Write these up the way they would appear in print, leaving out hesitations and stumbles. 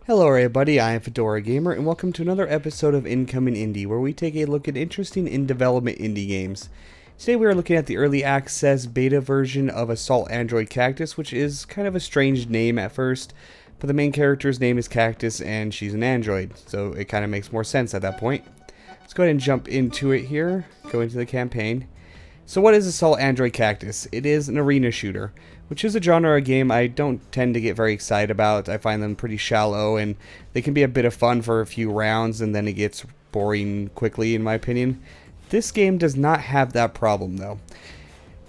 Hello everybody, I am FedoraG4mer, and welcome to another episode of Incoming Indie, where we take a look at interesting in-development indie games. Today we are looking at the early access beta version of Assault Android Cactus, which is kind of a strange name at first, but the main character's name is Cactus and she's an android, so it kind of makes more sense at that point. Let's go ahead and jump into it here, go into the campaign. So what is Assault Android Cactus? It is an arena shooter, which is a genre of game I don't tend to get very excited about. I find them pretty shallow, and they can be a bit of fun for a few rounds, and then it gets boring quickly, in my opinion. This game does not have that problem, though.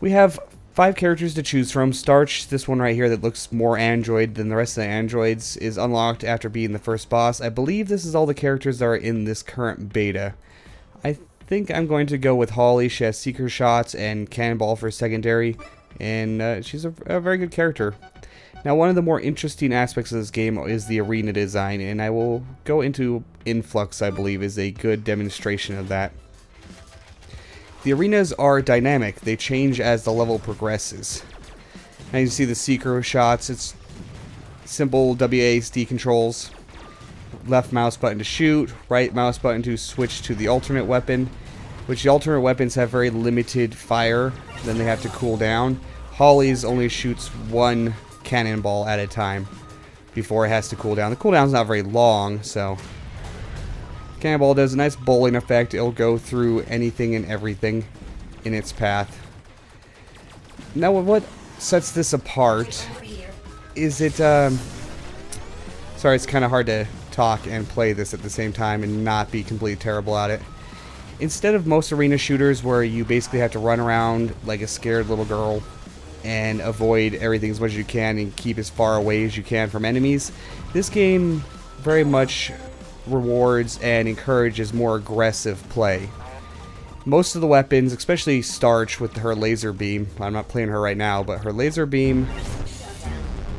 We have 5 characters to choose from. Starch, this one right here that looks more android than the rest of the androids, is unlocked after being the first boss. I believe this is all the characters that are in this current beta. I think I'm going to go with Holly. She has seeker shots and cannonball for secondary, and she's a very good character. Now, one of the more interesting aspects of this game is the arena design, and I will go into Influx, I believe, is a good demonstration of that. The arenas are dynamic. They change as the level progresses. Now you can see the seeker shots. It's simple WASD controls. Left mouse button to shoot, right mouse button to switch to the alternate weapon, which the alternate weapons have very limited fire, then they have to cool down. Holly's only shoots 1 cannonball at a time before it has to cool down. The cooldown's not very long, so cannonball does a nice bowling effect. It'll go through anything and everything in its path. Now, what sets this apart is it, sorry, it's kind of hard to talk and play this at the same time and not be completely terrible at it. Instead of most arena shooters where you basically have to run around like a scared little girl and avoid everything as much as you can and keep as far away as you can from enemies, this game very much rewards and encourages more aggressive play. Most of the weapons, especially Starch with her laser beam, I'm not playing her right now, but her laser beam,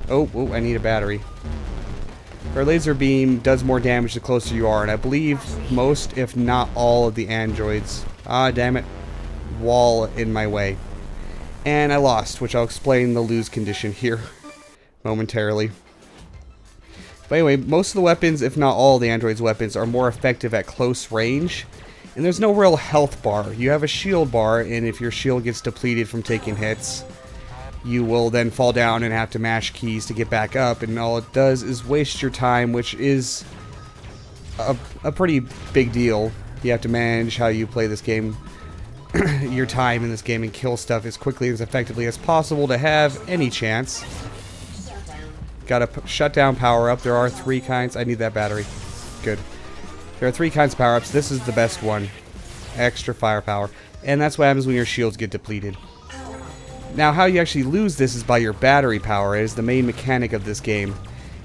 oh, I need a battery. Her laser beam does more damage the closer you are, and I believe most, if not all, of the androids. Ah, damn it. Wall in my way. And I lost, which I'll explain the lose condition here momentarily. But anyway, most of the weapons, if not all of the androids' weapons, are more effective at close range. And there's no real health bar. You have a shield bar, and if your shield gets depleted from taking hits, you will then fall down and have to mash keys to get back up, and all it does is waste your time, which is a pretty big deal. You have to manage how you play this game, your time in this game, and kill stuff as quickly and as effectively as possible to have any chance. Got a shutdown power-up. There are 3 kinds. I need that battery. Good. There are 3 kinds of power-ups. This is the best one. Extra firepower. And that's what happens when your shields get depleted. Now, how you actually lose this is by your battery power. It is the main mechanic of this game.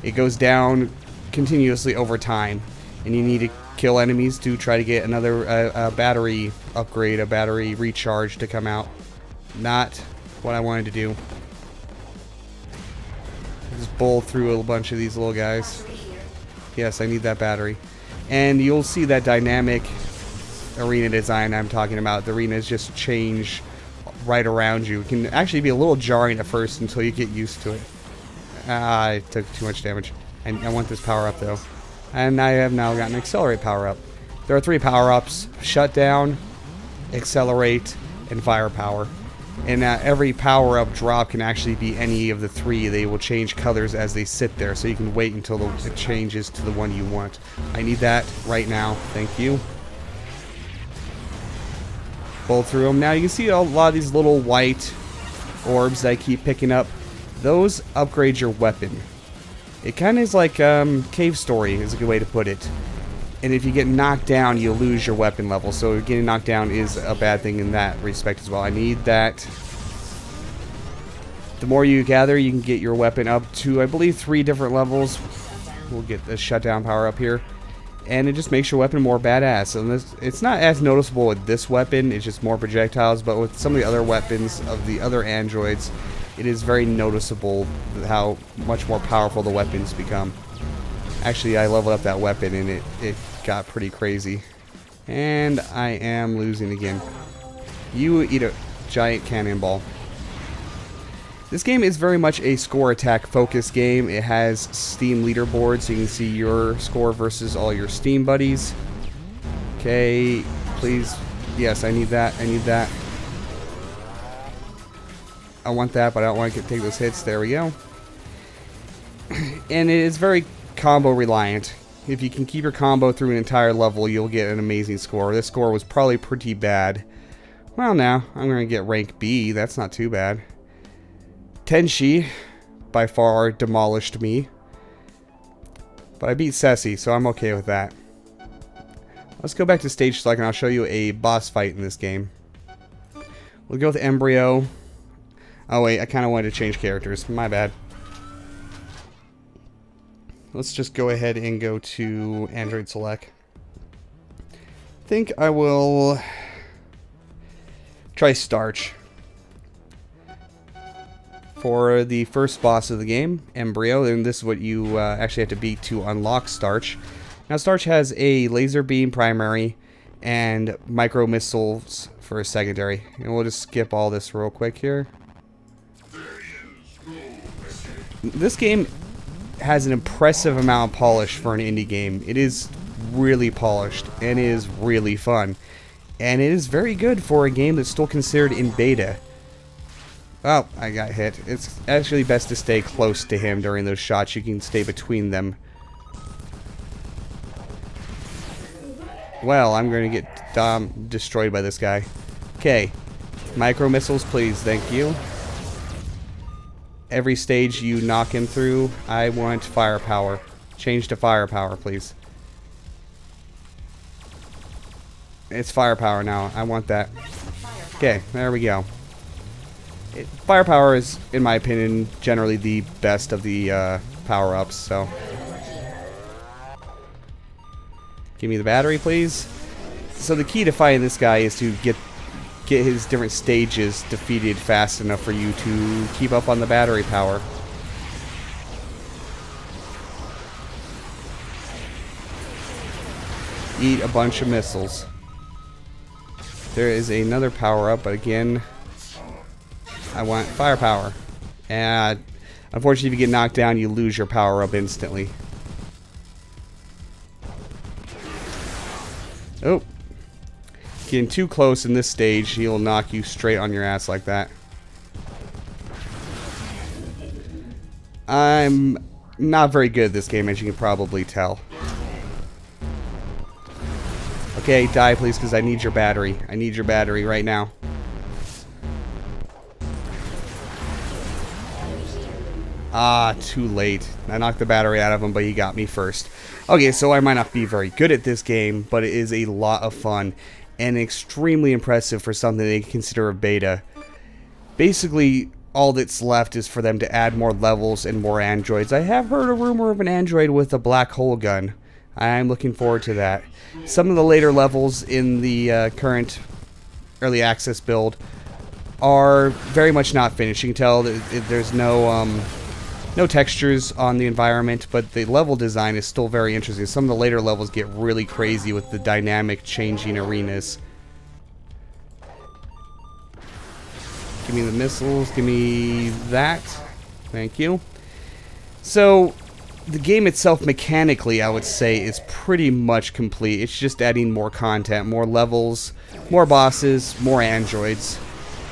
It goes down continuously over time, and you need to kill enemies to try to get another battery upgrade, a battery recharge to come out. Not what I wanted to do. Just bowl through a bunch of these little guys. Yes, I need that battery. And you'll see that dynamic arena design I'm talking about. The arenas just change right around you. It can actually be a little jarring at first until you get used to it. I took too much damage. I want this power up though. And I have now gotten accelerate power up. There are 3 power ups: shutdown, accelerate, and firepower. And every power up drop can actually be any of the 3. They will change colors as they sit there, so you can wait until it changes to the one you want. I need that right now. Thank you. Pull through them. Now you can see a lot of these little white orbs that I keep picking up. Those upgrade your weapon. It kind of is like Cave Story is a good way to put it. And if you get knocked down, you lose your weapon level. So getting knocked down is a bad thing in that respect as well. I need that. The more you gather, you can get your weapon up to, I believe, 3 different levels. We'll get the shutdown power up here. And it just makes your weapon more badass. And it's not as noticeable with this weapon, it's just more projectiles, but with some of the other weapons of the other androids, it is very noticeable how much more powerful the weapons become. Actually, I leveled up that weapon and it got pretty crazy. And I am losing again. You eat a giant cannonball. This game is very much a score attack focused game. It has Steam leaderboards, so you can see your score versus all your Steam buddies. Okay, please. Yes, I need that. I need that. I want that, but I don't want to take those hits. There we go. And it is very combo reliant. If you can keep your combo through an entire level, you'll get an amazing score. This score was probably pretty bad. Well, now I'm going to get rank B. That's not too bad. Tenshi by far demolished me. But I beat Ceci, so I'm okay with that. Let's go back to stage select and I'll show you a boss fight in this game. We'll go with Embryo. Oh wait, I kind of wanted to change characters. My bad. Let's just go ahead and go to Android Select. I think I will try Starch. For the first boss of the game, Embryo, and this is what you actually have to beat to unlock Starch. Now Starch has a laser beam primary and micro missiles for a secondary. And we'll just skip all this real quick here. This game has an impressive amount of polish for an indie game. It is really polished and is really fun. And it is very good for a game that's still considered in beta. Oh, I got hit. It's actually best to stay close to him during those shots. You can stay between them. Well, I'm going to get destroyed by this guy. Okay. Micro missiles, please. Thank you. Every stage you knock him through, I want firepower. Change to firepower, please. It's firepower now. I want that. Okay, there we go. Firepower is, in my opinion, generally the best of the power-ups, so. Give me the battery, please. So the key to fighting this guy is to get his different stages defeated fast enough for you to keep up on the battery power. Eat a bunch of missiles. There is another power-up, but again, I want firepower. And unfortunately, if you get knocked down, you lose your power-up instantly. Oh. Getting too close in this stage, he'll knock you straight on your ass like that. I'm not very good at this game, as you can probably tell. Okay, die please, because I need your battery. I need your battery right now. Ah, too late. I knocked the battery out of him, but he got me first. Okay, so I might not be very good at this game, but it is a lot of fun and extremely impressive for something they consider a beta. Basically, all that's left is for them to add more levels and more androids. I have heard a rumor of an android with a black hole gun. I'm looking forward to that. Some of the later levels in the current early access build are very much not finished. You can tell that there's no textures on the environment, but the level design is still very interesting. Some of the later levels get really crazy with the dynamic changing arenas. Give me the missiles, give me that. Thank you. So, the game itself mechanically, I would say, is pretty much complete. It's just adding more content, more levels, more bosses, more androids.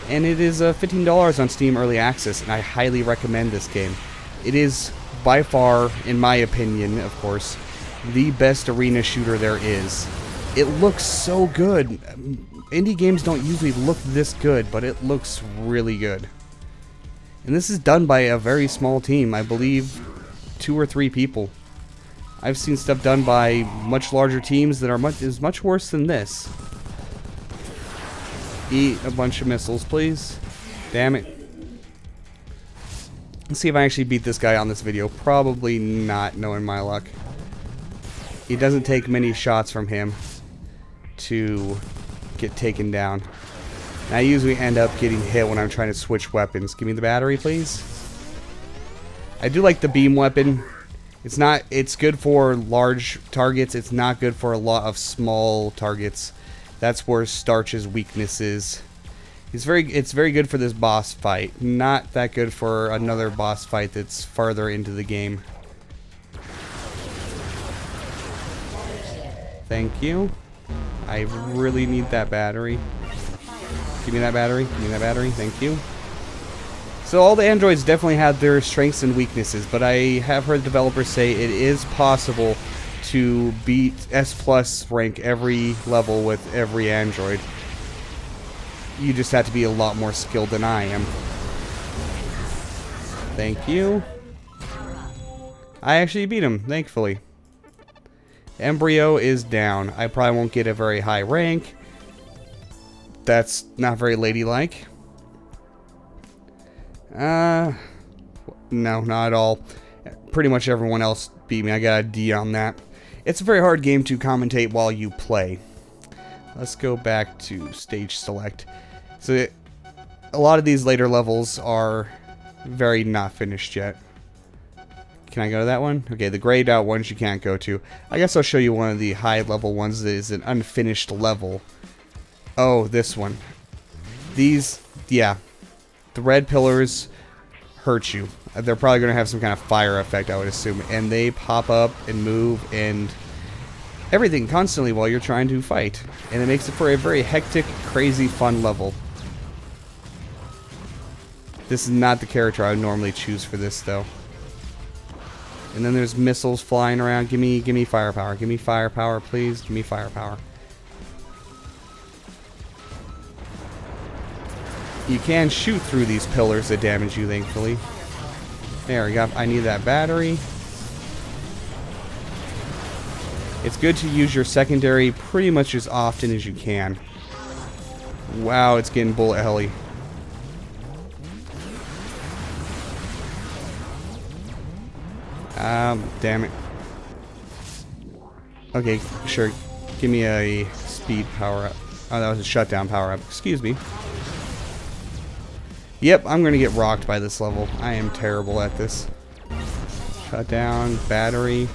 And it is $15 on Steam Early Access, and I highly recommend this game. It is, by far, in my opinion, of course, the best arena shooter there is. It looks so good. Indie games don't usually look this good, but it looks really good. And this is done by a very small team, I believe 2 or 3 people. I've seen stuff done by much larger teams that are much worse than this. Eat a bunch of missiles, please. Damn it. Let's see if I actually beat this guy on this video. Probably not, knowing my luck. It doesn't take many shots from him to get taken down. And I usually end up getting hit when I'm trying to switch weapons. Give me the battery, please. I do like the beam weapon. It's good for large targets. It's not good for a lot of small targets. That's where Starch's weakness is. It's very good for this boss fight. Not that good for another boss fight that's farther into the game. Thank you. I really need that battery. Give me that battery. Give me that battery. Thank you. So all the androids definitely have their strengths and weaknesses, but I have heard developers say it is possible to beat S+ rank every level with every android. You just have to be a lot more skilled than I am. Thank you. I actually beat him, thankfully. Embryo is down. I probably won't get a very high rank. That's not very ladylike. No, not at all. Pretty much everyone else beat me. I got a D on that. It's a very hard game to commentate while you play. Let's go back to stage select. So a lot of these later levels are very not finished yet. Can I go to that one? Okay, the grayed out ones you can't go to. I guess I'll show you one of the high level ones that is an unfinished level. Oh, this one. These, yeah. The red pillars hurt you. They're probably going to have some kind of fire effect, I would assume. And they pop up and move and everything constantly while you're trying to fight. And it makes it for a very hectic, crazy, fun level. This is not the character I would normally choose for this, though. And then there's missiles flying around. Give me firepower. Give me firepower, please. Give me firepower. You can shoot through these pillars that damage you, thankfully. There we go. I need that battery. It's good to use your secondary pretty much as often as you can. Wow, it's getting bullet helly. Damn it. Okay, sure. Give me a speed power up. Oh, that was a shutdown power up. Excuse me. Yep, I'm gonna get rocked by this level. I am terrible at this. Shut down, battery.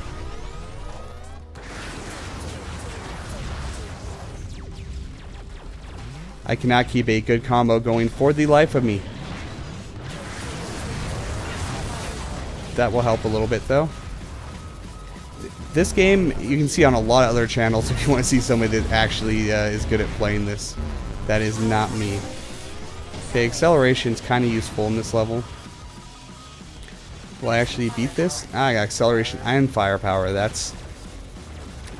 I cannot keep a good combo going for the life of me. That will help a little bit, though. This game, you can see on a lot of other channels if you want to see somebody that actually is good at playing this. That is not me. Okay, acceleration is kind of useful in this level. Will I actually beat this? Ah, I got acceleration and firepower. That's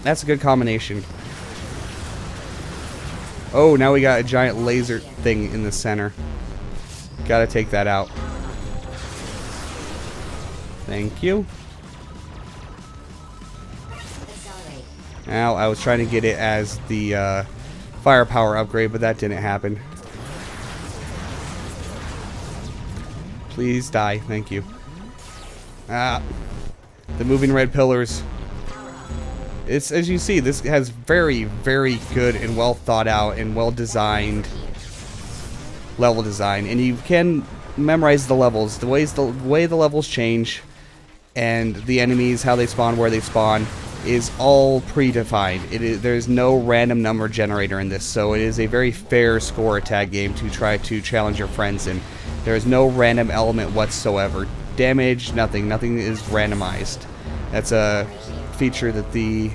a good combination. Oh, now we got a giant laser thing in the center. Gotta take that out. Thank you. Now, I was trying to get it as the firepower upgrade, but that didn't happen. Please die. Thank you. Ah. The moving red pillars. It's, as you see, this has very, very good and well thought out and well designed level design. And you can memorize the levels. The way the levels change and the enemies, how they spawn, where they spawn, is all predefined. There's no random number generator in this, so it is a very fair score attack game to try to challenge your friends in. There is no random element whatsoever. Damage, nothing. Nothing is randomized. That's a feature that the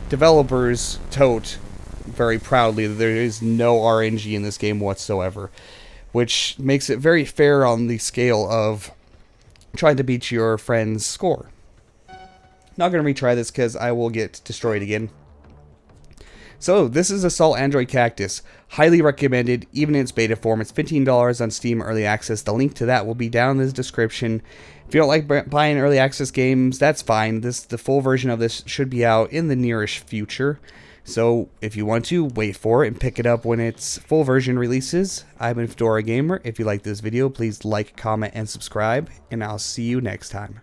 developers tote very proudly. There is no RNG in this game whatsoever, which makes it very fair on the scale of trying to beat your friend's score. Not going to retry this because I will get destroyed again. So, this is Assault Android Cactus. Highly recommended, even in its beta form. It's $15 on Steam Early Access. The link to that will be down in the description. If you don't like buying Early Access games, that's fine. The full version of this should be out in the nearish future. So, if you want to, wait for it and pick it up when its full version releases. I've been FedoraG4mer. If you like this video, please like, comment, and subscribe. And I'll see you next time.